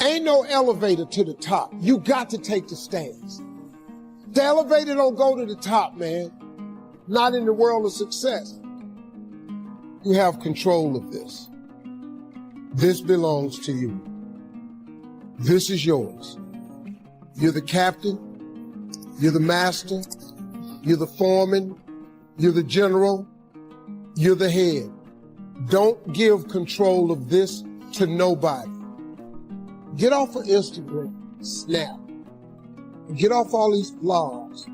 Ain't no elevator to the top. You got to take the stairs. The elevator don't go to the top, man. Not in the world of success. You have control of this. This belongs to you. This is yours. You're the captain. You're the master. You're the foreman. You're the general. You're the head. Don't give control of this to nobody. Get off of Instagram, Snap. Get off all these blogs.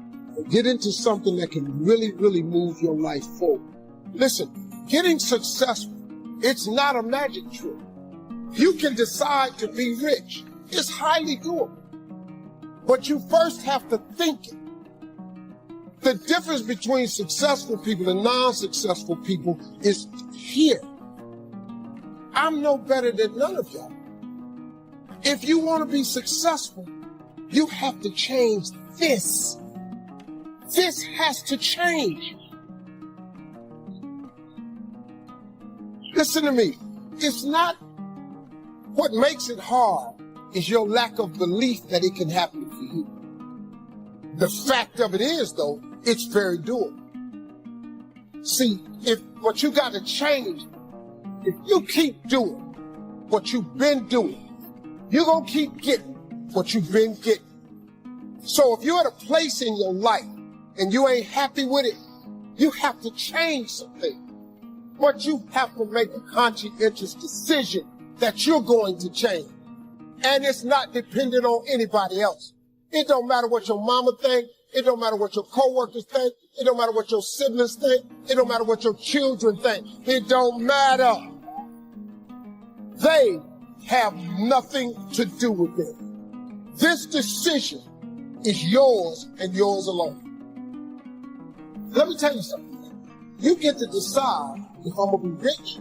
Get into something that can really, really move your life forward. Listen, getting successful, it's not a magic trick. You can decide to be rich. It's highly doable. But you first have to think it. The difference between successful people and non-successful people is here. I'm no better than none of y'all. If you want to be successful, you have to change this. This has to change. Listen to me. It's not what makes it hard is your lack of belief that it can happen for you. The fact of it is, though, it's very doable. See, what you got to change, if you keep doing what you've been doing, you're going to keep getting what you've been getting. So if you're at a place in your life and you ain't happy with it, you have to change something. But you have to make a conscientious decision that you're going to change. And it's not dependent on anybody else. It don't matter what your mama think. It don't matter what your coworkers think. It don't matter what your siblings think. It don't matter what your children think. It don't matter. They have nothing to do with it. This decision is yours and yours alone. Let me tell you something. You get to decide if I'm going to be rich,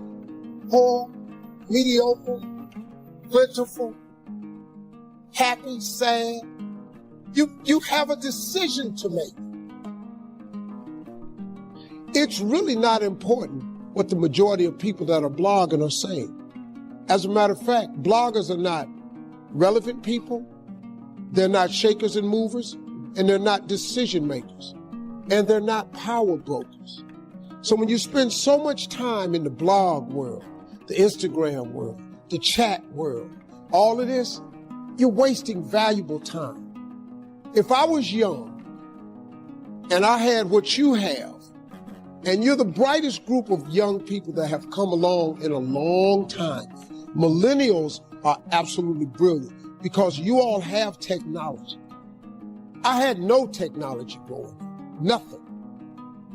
poor, mediocre, plentiful, happy, sad. You have a decision to make. It's really not important what the majority of people that are blogging are saying. As a matter of fact, bloggers are not relevant people, they're not shakers and movers, and they're not decision makers, and they're not power brokers. So when you spend so much time in the blog world, the Instagram world, the chat world, all of this, you're wasting valuable time. If I was young and I had what you have, and you're the brightest group of young people that have come along in a long time, millennials are absolutely brilliant because you all have technology. I had no technology growing up, nothing.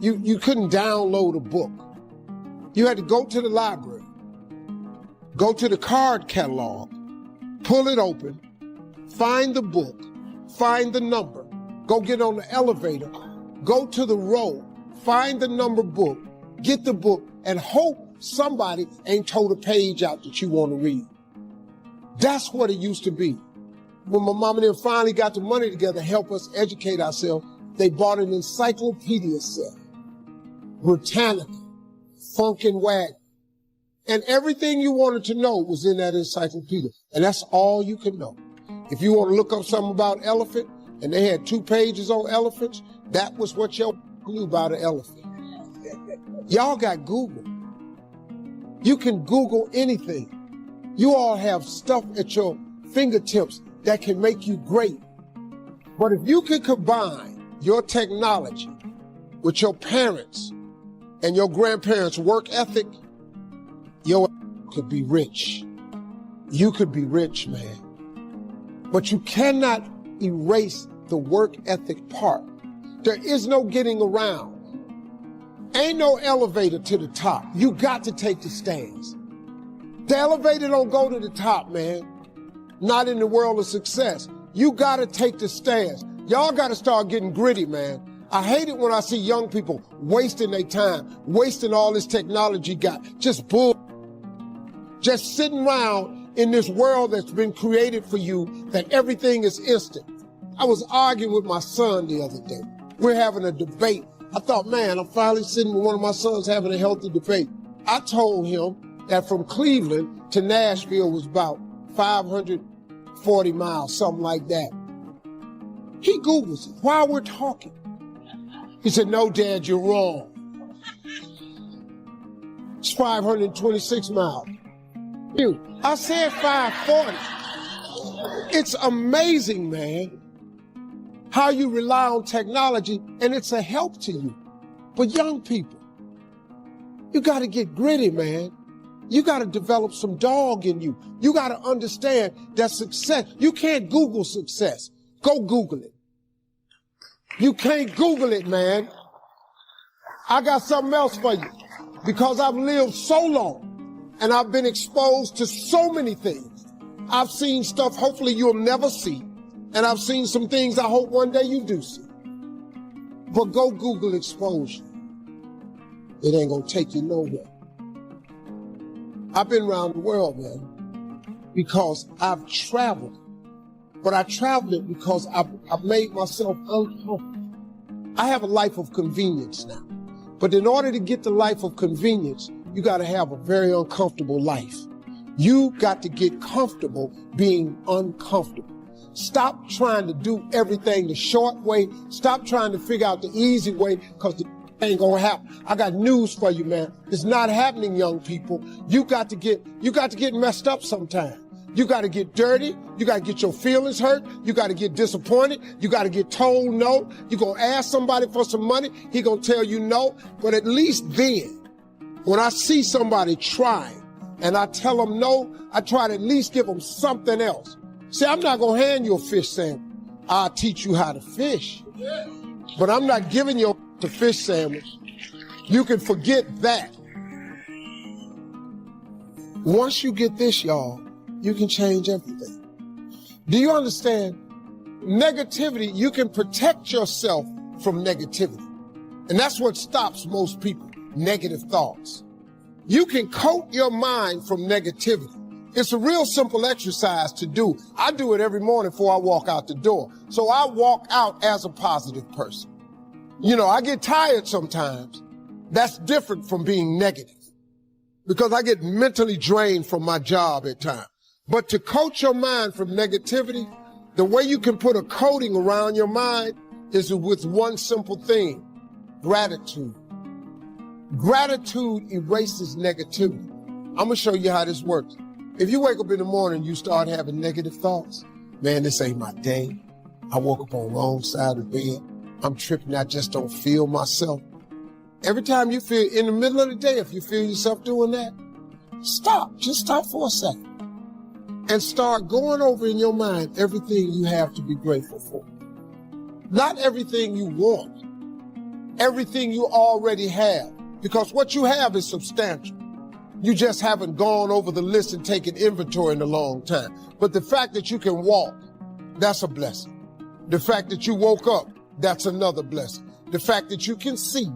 You couldn't download a book. You had to go to the library, go to the card catalog, pull it open, find the book, find the number, go get on the elevator, go to the row, find the number book, get the book, and hope somebody ain't told a page out that you want to read. That's what it used to be. When my mom and them finally got the money together to help us educate ourselves, they bought an encyclopedia set, Britannica, Funkin' Wagon, and everything you wanted to know was in that encyclopedia, and that's all you could know. If you want to look up something about elephant, and they had 2 pages on elephants, that was what y'all knew about an elephant. Y'all got Google. You can Google anything. You all have stuff at your fingertips that can make you great. But if you can combine your technology with your parents and your grandparents' work ethic, your could be rich. You could be rich, man. But you cannot erase the work ethic part. There is no getting around. Ain't no elevator to the top. You got to take the stairs. The elevator don't go to the top, man. Not in the world of success. You got to take the stairs. Y'all got to start getting gritty, man. I hate it when I see young people wasting their time, wasting all this technology got, just bull, just sitting around in this world that's been created for you that everything is instant. I was arguing with my son the other day. We're having a debate. I thought, man, I'm finally sitting with one of my sons having a healthy debate. I told him that from Cleveland to Nashville was about 500 40 miles, something like that. He Googles it while we're talking. He said, no, Dad, you're wrong. It's 526 miles. I said 540. It's amazing, man, how you rely on technology, and it's a help to you. But young people, you got to get gritty, man. You got to develop some dog in you. You got to understand that success, you can't Google success. Go Google it. You can't Google it, man. I got something else for you. Because I've lived so long and I've been exposed to so many things. I've seen stuff hopefully you'll never see. And I've seen some things I hope one day you do see. But go Google exposure. It ain't gonna take you nowhere. I've been around the world, man, because I've traveled. But I traveled it because I've made myself uncomfortable. I have a life of convenience now. But in order to get the life of convenience, you got to have a very uncomfortable life. You got to get comfortable being uncomfortable. Stop trying to do everything the short way. Stop trying to figure out the easy way, because it ain't gonna happen. I got news for you, man. It's not happening, young people. You got to get messed up sometime. You got to get dirty. You got to get your feelings hurt. You got to get disappointed. You got to get told no. You're going to ask somebody for some money. He going to tell you no. But at least then, when I see somebody trying and I tell them no, I try to at least give them something else. See, I'm not going to hand you a fish sandwich. I'll teach you how to fish. But I'm not giving you a fish sandwich. You can forget that. Once you get this, y'all, you can change everything. Do you understand? Negativity, you can protect yourself from negativity. And that's what stops most people, negative thoughts. You can coat your mind from negativity. It's a real simple exercise to do. I do it every morning before I walk out the door. So I walk out as a positive person. You know, I get tired sometimes. That's different from being negative, because I get mentally drained from my job at times. But to coat your mind from negativity, the way you can put a coating around your mind is with one simple thing: gratitude. Gratitude erases negativity. I'm going to show you how this works. If you wake up in the morning and you start having negative thoughts, man, this ain't my day. I woke up on the wrong side of the bed. I'm tripping. I just don't feel myself. Every time you feel, in the middle of the day, if you feel yourself doing that, stop. Just stop for a second. And start going over in your mind everything you have to be grateful for. Not everything you want, everything you already have. Because what you have is substantial. You just haven't gone over the list and taken inventory in a long time. But the fact that you can walk, that's a blessing. The fact that you woke up, that's another blessing. The fact that you can see,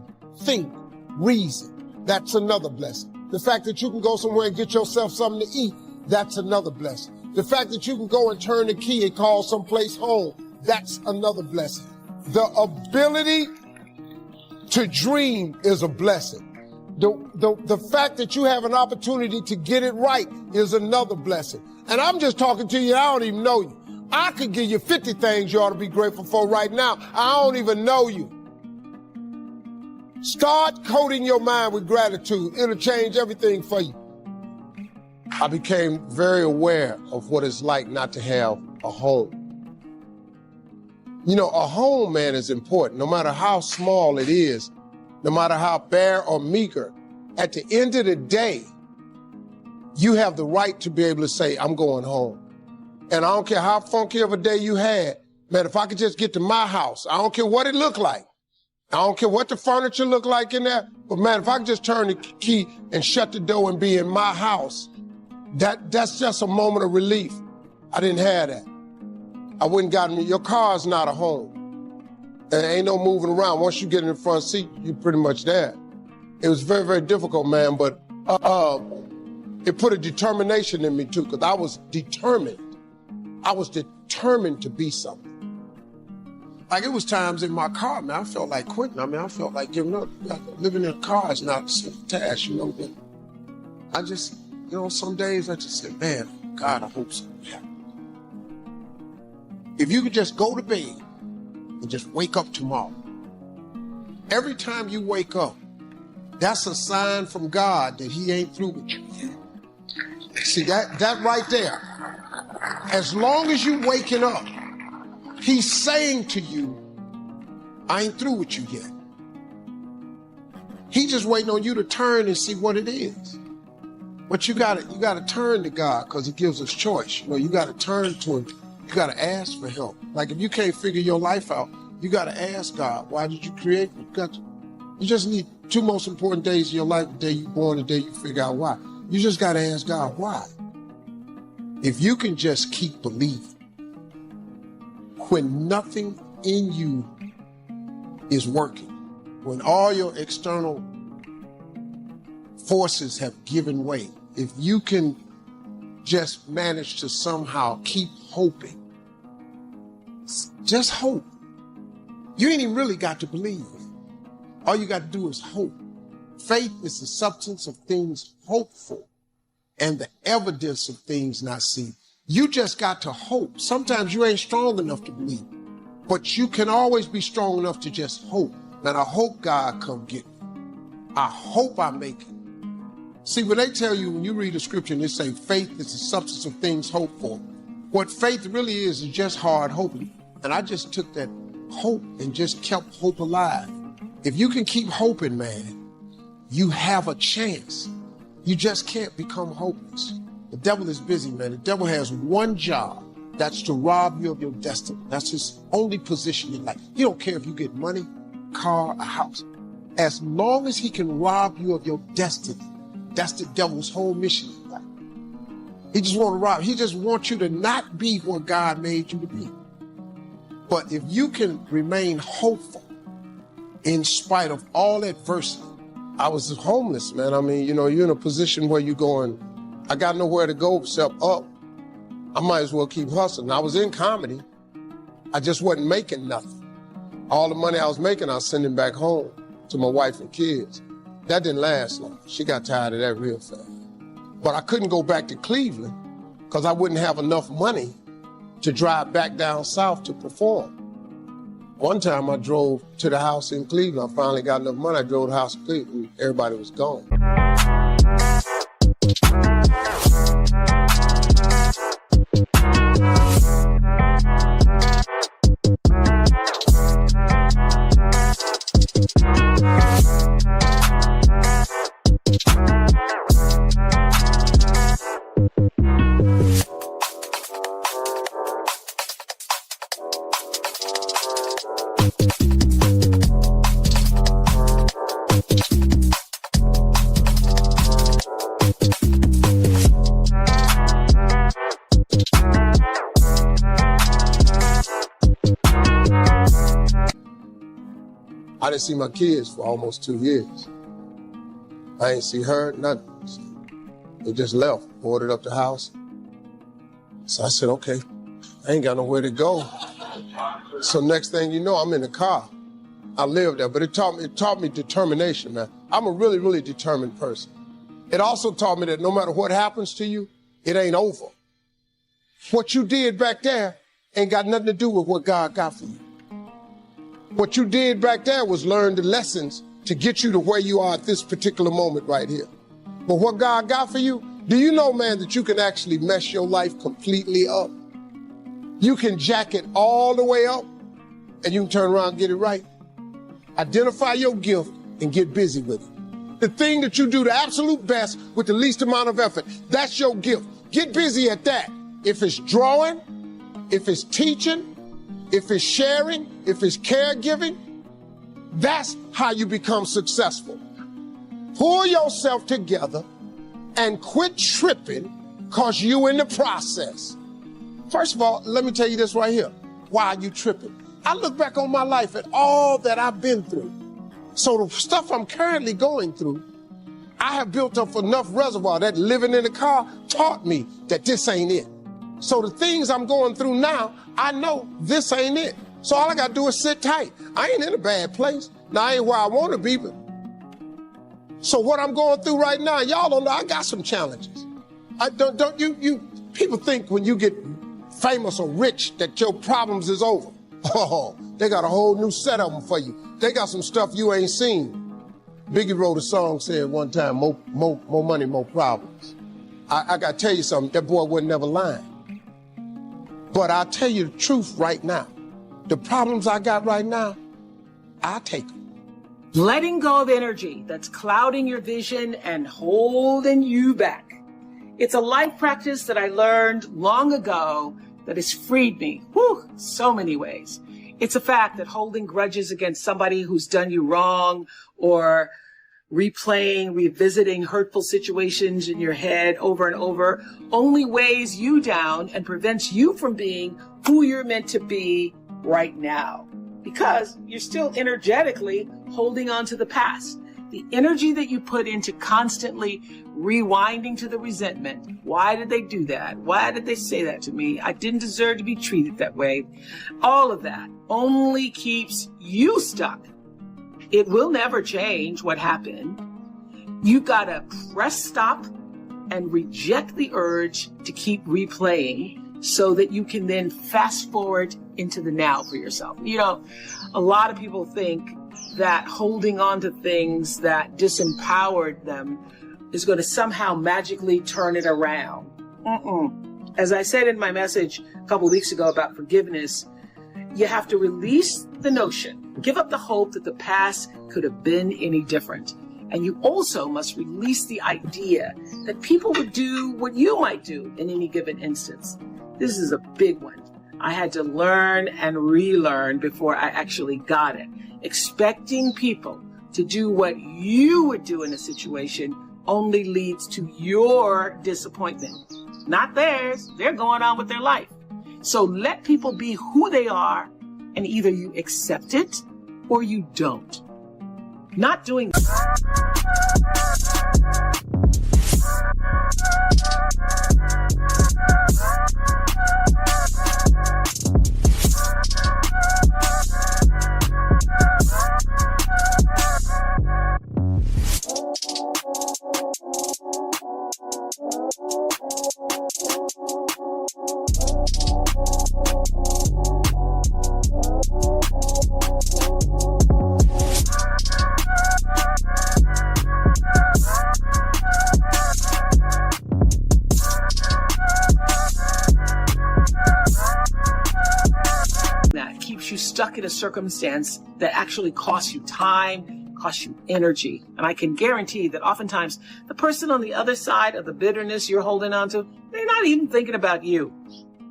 think, reason, that's another blessing. The fact that you can go somewhere and get yourself something to eat, that's another blessing. The fact that you can go and turn the key and call someplace home, that's another blessing. The ability to dream is a blessing. The fact that you have an opportunity to get it right is another blessing. And I'm just talking to you, I don't even know you. I could give you 50 things you ought to be grateful for right now. I don't even know you. Start coating your mind with gratitude. It'll change everything for you. I became very aware of what it's like not to have a home. You know, a home, man, is important. No matter how small it is, no matter how bare or meager, at the end of the day, you have the right to be able to say, I'm going home. And I don't care how funky of a day you had, man, if I could just get to my house, I don't care what it looked like. I don't care what the furniture looked like in there, but man, if I could just turn the key and shut the door and be in my house, that's just a moment of relief. I didn't have that. I wouldn't gotten me. Your car's not a home. And ain't no moving around. Once you get in the front seat, you're pretty much there. It was very, very difficult, man, but it put a determination in me too, because I was determined. I was determined to be something. Like, it was times in my car, man, I felt like quitting. I mean, I felt like giving up. Living in a car is not a simple task, you know. But I just, you know, some days I just said, man, God, I hope something happens. If you could just go to bed and just wake up tomorrow. Every time you wake up, that's a sign from God that he ain't through with you yet. See, that right there, as long as you waking up, he's saying to you, I ain't through with you yet. He just waiting on you to turn and see what it is. But you gotta turn to God because he gives us choice. You know, you gotta turn to him. You gotta ask for help. Like if you can't figure your life out, you gotta ask God, why did you create me? You just need 2 most important days of your life, the day you're born, the day you figure out why. You just gotta ask God, why? If you can just keep believing, when nothing in you is working, when all your external forces have given way, if you can just manage to somehow keep hoping, just hope. You ain't even really got to believe. All you got to do is hope. Faith is the substance of things hoped for and the evidence of things not seen. You just got to hope. Sometimes you ain't strong enough to believe, but you can always be strong enough to just hope. And I hope God come get me. I hope I make it. See, when they tell you, when you read the scripture and they say faith is the substance of things hoped for, what faith really is just hard hoping. And I just took that hope and just kept hope alive. If you can keep hoping, man, you have a chance. You just can't become hopeless. The devil is busy, man. The devil has one job. That's to rob you of your destiny. That's his only position in life. He don't care if you get money, car, a house. As long as he can rob you of your destiny, that's the devil's whole mission in life. He just want to rob. He just wants you to not be what God made you to be. But if you can remain hopeful in spite of all adversity. I was homeless, man. I mean, you know, you're in a position where you're going, I got nowhere to go except up. I might as well keep hustling. I was in comedy. I just wasn't making nothing. All the money I was making, I was sending back home to my wife and kids. That didn't last long. She got tired of that real fast. But I couldn't go back to Cleveland because I wouldn't have enough money to drive back down south to perform. One time I drove to the house in Cleveland. I finally got enough money. I drove to the house in Cleveland. Everybody was gone. I didn't see my kids for almost 2 years. I ain't see her, nothing. They just left, boarded up the house. So I said, okay, I ain't got nowhere to go. So next thing you know, I'm in the car. I lived there, but it taught me determination, man. I'm a really, really determined person. It also taught me that no matter what happens to you, it ain't over. What you did back there ain't got nothing to do with what God got for you. What you did back there was learn the lessons to get you to where you are at this particular moment right here. But what God got for you, do you know, man, that you can actually mess your life completely up? You can jack it all the way up and you can turn around and get it right. Identify your gift and get busy with it. The thing that you do the absolute best with the least amount of effort, that's your gift. Get busy at that. If it's drawing, if it's teaching, if it's sharing, if it's caregiving, that's how you become successful. Pull yourself together and quit tripping because you in the process. First of all, let me tell you this right here. Why are you tripping? I look back on my life at all that I've been through. So the stuff I'm currently going through, I have built up enough reservoir that living in the car taught me that this ain't it. So the things I'm going through now, I know this ain't it. So all I got to do is sit tight. I ain't in a bad place. Now, I ain't where I want to be, but so what I'm going through right now, y'all don't know, I got some challenges. People think when you get famous or rich that your problems is over. Oh, they got a whole new set of them for you. They got some stuff you ain't seen. Biggie wrote a song saying one time, more money, more problems. I got to tell you something, that boy wasn't never lying. But I'll tell you the truth right now. The problems I got right now, I'll take them. Letting go of energy that's clouding your vision and holding you back. It's a life practice that I learned long ago that has freed me, so many ways. It's a fact that holding grudges against somebody who's done you wrong or revisiting hurtful situations in your head over and over only weighs you down and prevents you from being who you're meant to be right now, because you're still energetically holding on to the past. The energy that you put into constantly rewinding to the resentment. Why did they do that? Why did they say that to me? I didn't deserve to be treated that way. All of that only keeps you stuck. It will never change what happened. You gotta press stop and reject the urge to keep replaying so that you can then fast forward into the now for yourself. You know, a lot of people think that holding on to things that disempowered them is going to somehow magically turn it around. As I said in my message a couple of weeks ago about forgiveness, you have to release the notion, give up the hope that the past could have been any different. And you also must release the idea that people would do what you might do in any given instance. This is a big one. I had to learn and relearn before I actually got it. Expecting people to do what you would do in a situation only leads to your disappointment, not theirs. They're going on with their life. So let people be who they are, and either you accept it or you don't. Not doing that keeps you stuck in a circumstance that actually costs you time, costs you energy. And I can guarantee that oftentimes the person on the other side of the bitterness you're holding on to, they're not even thinking about you.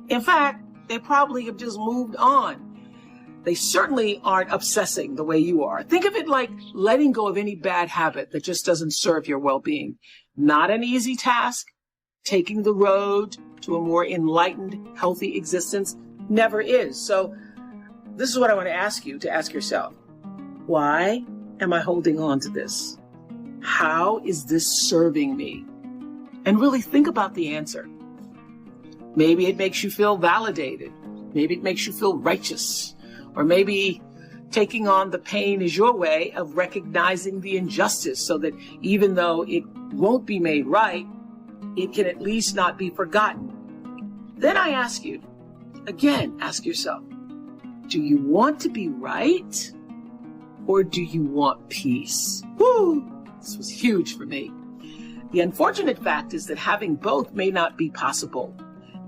In fact, they probably have just moved on. They certainly aren't obsessing the way you are. Think of it like letting go of any bad habit that just doesn't serve your well-being. Not an easy task. Taking the road to a more enlightened, healthy existence never is. So this is what I want to ask you to ask yourself. Why am I holding on to this? How is this serving me? And really think about the answer. Maybe it makes you feel validated. Maybe it makes you feel righteous. Or maybe taking on the pain is your way of recognizing the injustice so that even though it won't be made right, it can at least not be forgotten. Then I ask you, again, ask yourself, do you want to be right or do you want peace? This was huge for me. The unfortunate fact is that having both may not be possible.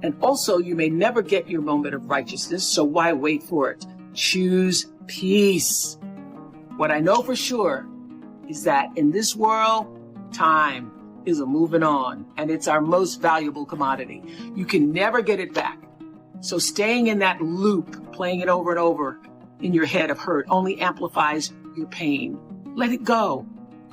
And also you may never get your moment of righteousness, so why wait for it? Choose peace. What I know for sure is that in this world, time is a moving on, and it's our most valuable commodity. You can never get it back. So staying in that loop, playing it over and over in your head of hurt only amplifies your pain. Let it go.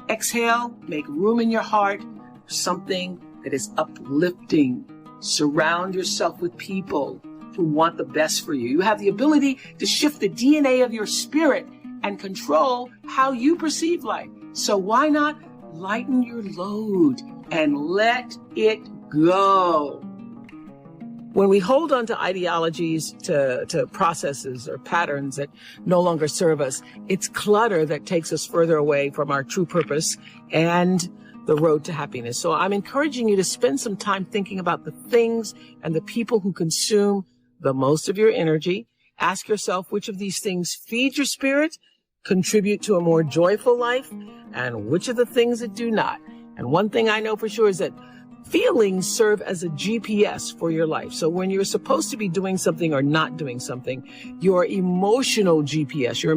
Exhale, make room in your heart for something that is uplifting. Surround yourself with people who want the best for you. You have the ability to shift the DNA of your spirit and control how you perceive life. So why not lighten your load and let it go? When we hold on to ideologies, to processes or patterns that no longer serve us, it's clutter that takes us further away from our true purpose and the road to happiness. So I'm encouraging you to spend some time thinking about the things and the people who consume the most of your energy. Ask yourself which of these things feed your spirit, contribute to a more joyful life, and which of the things that do not. And one thing I know for sure is that feelings serve as a GPS for your life. So when you're supposed to be doing something or not doing something, your emotional GPS, your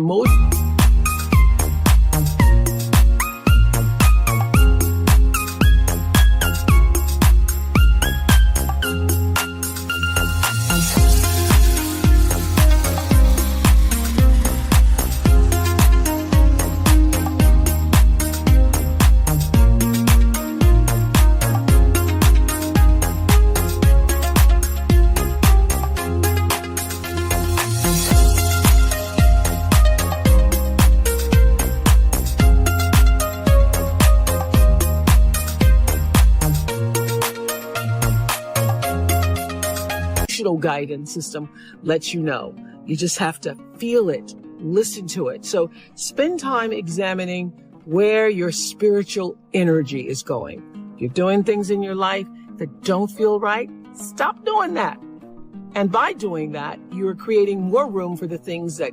guidance system lets you know. You just have to feel it, listen to it. So spend time examining where your spiritual energy is going. If you're doing things in your life that don't feel right, stop doing that. And by doing that, you're creating more room for the things that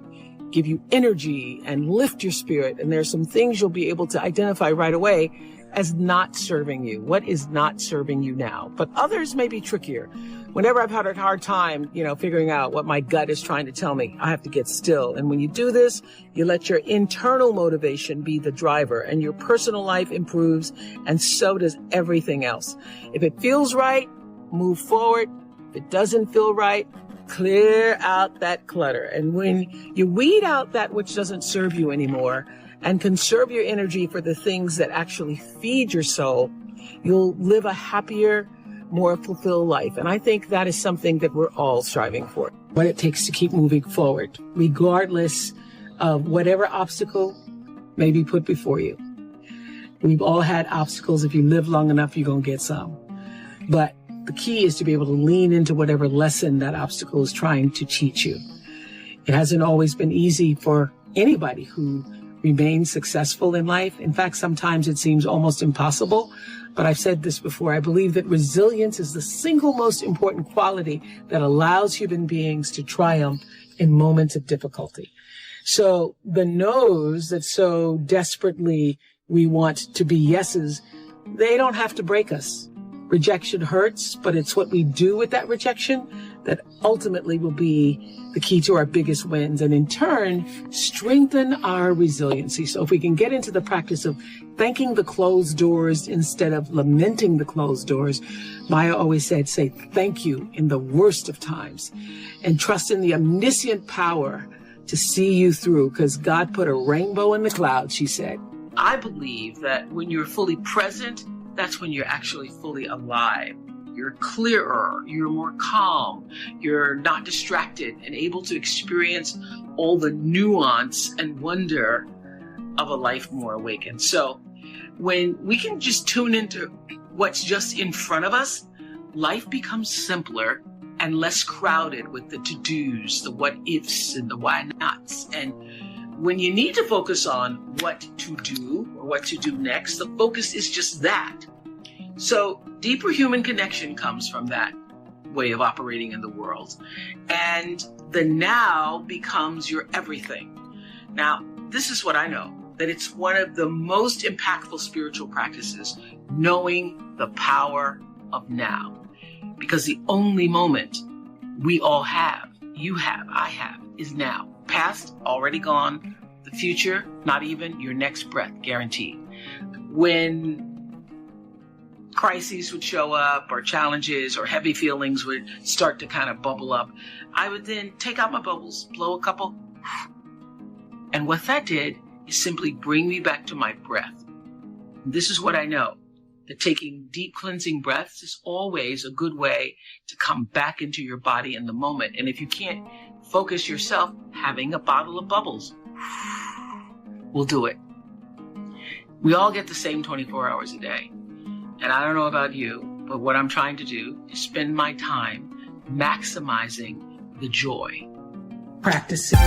give you energy and lift your spirit. And there's some things you'll be able to identify right away as not serving you. What is not serving you now? But others may be trickier. Whenever I've had a hard time, figuring out what my gut is trying to tell me, I have to get still. And when you do this, you let your internal motivation be the driver, and your personal life improves, and so does everything else. If it feels right, move forward. If it doesn't feel right, clear out that clutter. And when you weed out that which doesn't serve you anymore and conserve your energy for the things that actually feed your soul, you'll live a happier, more fulfilled life. And I think that is something that we're all striving for. What it takes to keep moving forward, regardless of whatever obstacle may be put before you. We've all had obstacles. If you live long enough, you're going to get some. But the key is to be able to lean into whatever lesson that obstacle is trying to teach you. It hasn't always been easy for anybody who remains successful in life. In fact, sometimes it seems almost impossible. But I've said this before. I believe that resilience is the single most important quality that allows human beings to triumph in moments of difficulty. So the no's that so desperately we want to be yeses, they don't have to break us. Rejection hurts, but it's what we do with that rejection that ultimately will be the key to our biggest wins, and in turn, strengthen our resiliency. So if we can get into the practice of thanking the closed doors instead of lamenting the closed doors, Maya always said, say thank you in the worst of times, and trust in the omniscient power to see you through, because God put a rainbow in the clouds, she said. I believe that when you're fully present, that's when you're actually fully alive. You're clearer, you're more calm, you're not distracted, and able to experience all the nuance and wonder of a life more awakened. So when we can just tune into what's just in front of us, life becomes simpler and less crowded with the to-dos, the what-ifs, and the why-nots. And when you need to focus on what to do or what to do next, the focus is just that. So deeper human connection comes from that way of operating in the world. And the now becomes your everything. Now, this is what I know, that it's one of the most impactful spiritual practices, knowing the power of now. Because the only moment we all have, you have, I have, is now. Past, already gone. The future, not even. Your next breath, guaranteed. When crises would show up, or challenges or heavy feelings would start to kind of bubble up, I would then take out my bubbles, blow a couple. And what that did is simply bring me back to my breath. And this is what I know, that taking deep cleansing breaths is always a good way to come back into your body in the moment. And if you can't focus yourself, having a bottle of bubbles will do it. We all get the same 24 hours a day. And I don't know about you, but what I'm trying to do is spend my time maximizing the joy. Practicing.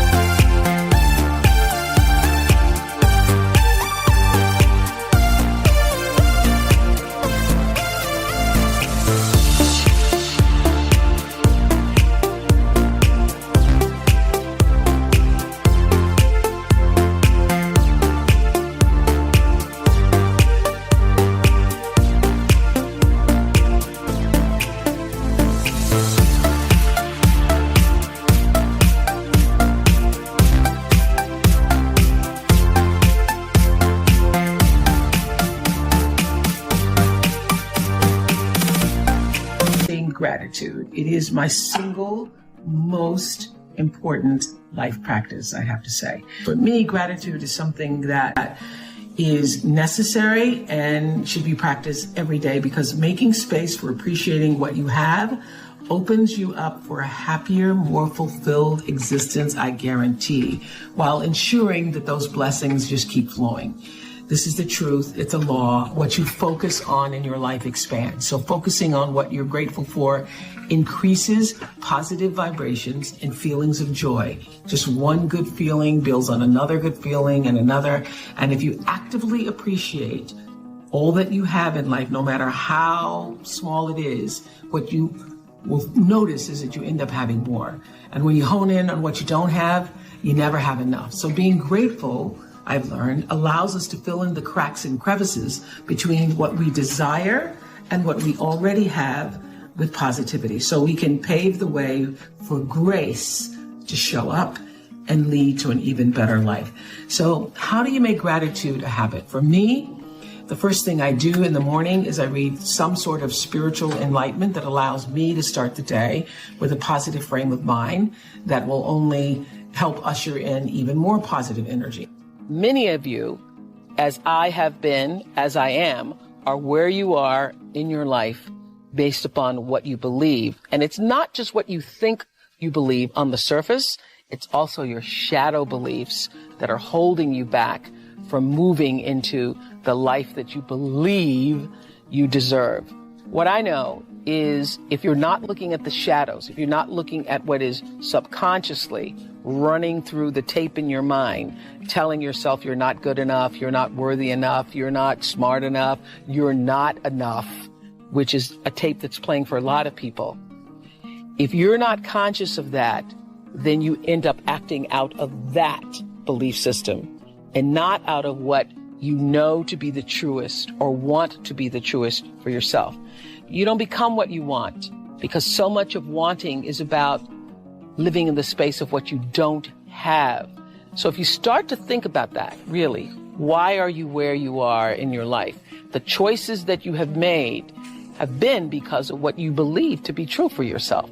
gratitude. It is my single most important life practice, I have to say. For me, gratitude is something that is necessary and should be practiced every day, because making space for appreciating what you have opens you up for a happier, more fulfilled existence, I guarantee, while ensuring that those blessings just keep flowing. This is the truth. It's a law. What you focus on in your life expands. So focusing on what you're grateful for increases positive vibrations and feelings of joy. Just one good feeling builds on another good feeling and another. And if you actively appreciate all that you have in life, no matter how small it is, what you will notice is that you end up having more. And when you hone in on what you don't have, you never have enough. So being grateful, I've learned, allows us to fill in the cracks and crevices between what we desire and what we already have with positivity. So we can pave the way for grace to show up and lead to an even better life. So how do you make gratitude a habit? For me, the first thing I do in the morning is I read some sort of spiritual enlightenment that allows me to start the day with a positive frame of mind that will only help usher in even more positive energy. Many of you, as I have been, as I am, are where you are in your life based upon what you believe. And it's not just what you think you believe on the surface, it's also your shadow beliefs that are holding you back from moving into the life that you believe you deserve. What I know is if you're not looking at the shadows, if you're not looking at what is subconsciously running through the tape in your mind, telling yourself you're not good enough, you're not worthy enough, you're not smart enough, you're not enough, which is a tape that's playing for a lot of people. If you're not conscious of that, then you end up acting out of that belief system and not out of what you know to be the truest or want to be the truest for yourself. You don't become what you want, because so much of wanting is about living in the space of what you don't have. So if you start to think about that, really, why are you where you are in your life? The choices that you have made have been because of what you believe to be true for yourself.